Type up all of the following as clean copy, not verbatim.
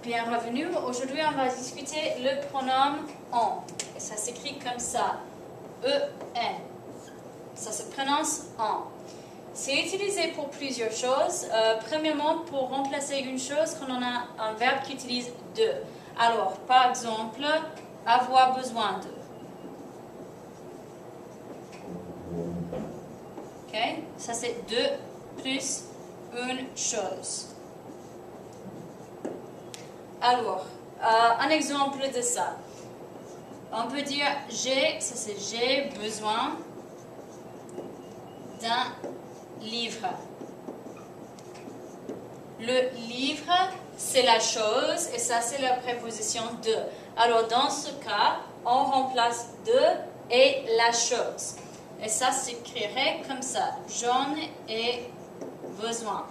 Bienvenue. Aujourd'hui, on va discuter le pronom on. Et ça s'écrit comme ça. E-N. Ça se prononce on. C'est utilisé pour plusieurs choses. Premièrement, pour remplacer une chose quand on a un verbe qui utilise de. Alors, par exemple, avoir besoin de. Ok? Ça, c'est de plus une chose. Alors, un exemple de ça. On peut dire ça c'est j'ai besoin d'un livre. Le livre, c'est la chose et ça c'est la préposition de. Alors dans ce cas, on remplace de et la chose. Et ça s'écrirait comme ça. J'en ai besoin.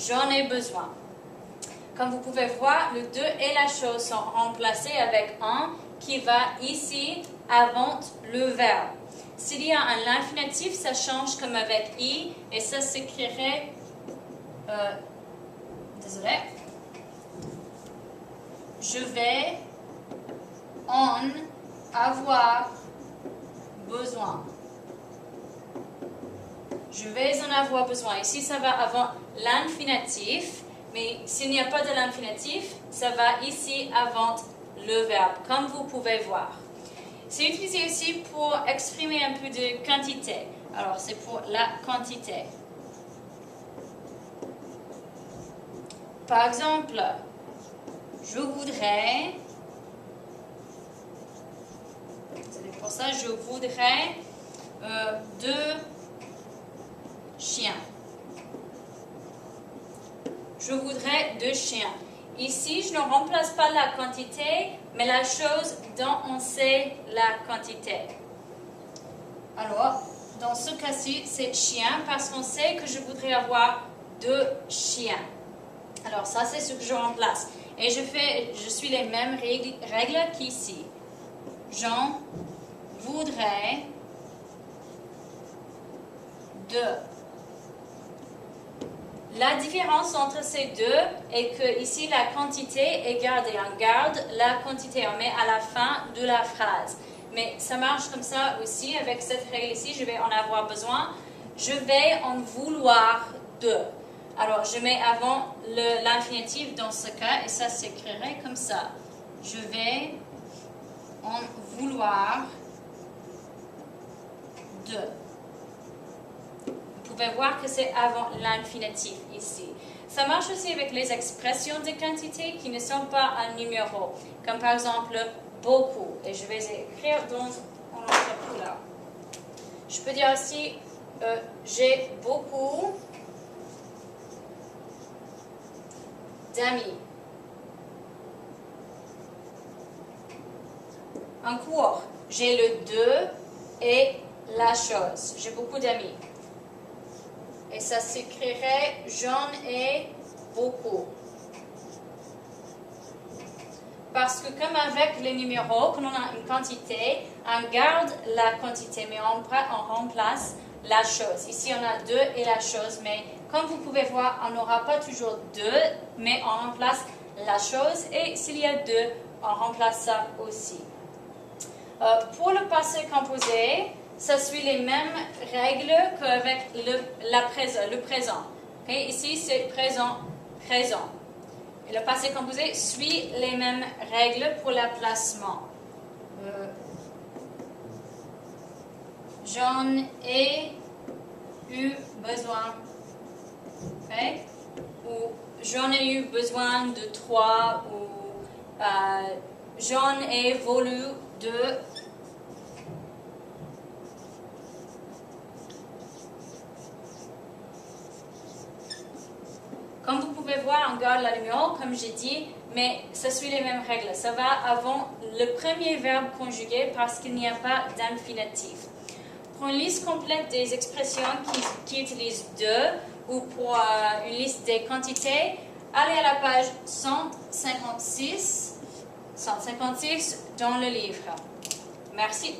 J'en ai besoin. Comme vous pouvez voir, le de et la chose sont remplacés avec un qui va ici avant le verbe. S'il y a un l'infinitif, ça change comme avec i et ça s'écrirait désolé. Je vais en avoir besoin. Je vais en avoir besoin. Ici, ça va avant l'infinitif, mais s'il n'y a pas de l'infinitif, ça va ici avant le verbe, comme vous pouvez voir. C'est utilisé aussi pour exprimer un peu de quantité. Alors, c'est pour la quantité. Par exemple, je voudrais, c'est pour ça, je voudrais deux chiens. Je voudrais deux chiens. Ici, je ne remplace pas la quantité, mais la chose dont on sait la quantité. Alors, dans ce cas-ci, c'est chien parce qu'on sait que je voudrais avoir deux chiens. Alors, ça, c'est ce que je remplace. Et je suis les mêmes règles qu'ici. J'en voudrais deux. La différence entre ces deux est que ici la quantité est gardée. On garde la quantité, on met à la fin de la phrase. Mais ça marche comme ça aussi avec cette règle ici. Je vais en avoir besoin. Je vais en vouloir deux. Alors je mets avant l'infinitif dans ce cas et ça s'écrirait comme ça. Je vais en vouloir deux. Vous pouvez voir que c'est avant l'infinitif ici. Ça marche aussi avec les expressions de quantité qui ne sont pas un numéro, comme par exemple beaucoup. Et je vais écrire dans en autre couleur. Je peux dire aussi j'ai beaucoup d'amis. En cours, j'ai le de et la chose. J'ai beaucoup d'amis. Et ça s'écrirait j'en ai beaucoup. Parce que comme avec les numéros, quand on a une quantité, on garde la quantité, mais on remplace la chose. Ici, on a deux et la chose, mais comme vous pouvez voir, on n'aura pas toujours deux, mais on remplace la chose. Et s'il y a deux, on remplace ça aussi. Pour le passé composé, ça suit les mêmes règles qu'avec le présent. Okay? Ici, c'est présent. Et le passé composé suit les mêmes règles pour le placement. J'en ai eu besoin. Okay? Ou j'en ai eu besoin de trois. Ou j'en ai voulu de. Comme vous pouvez voir, on garde la numéro, comme j'ai dit, mais ça suit les mêmes règles. Ça va avant le premier verbe conjugué parce qu'il n'y a pas d'infinitif. Pour une liste complète des expressions qui utilisent de ou pour une liste des quantités, allez à la page 156 dans le livre. Merci.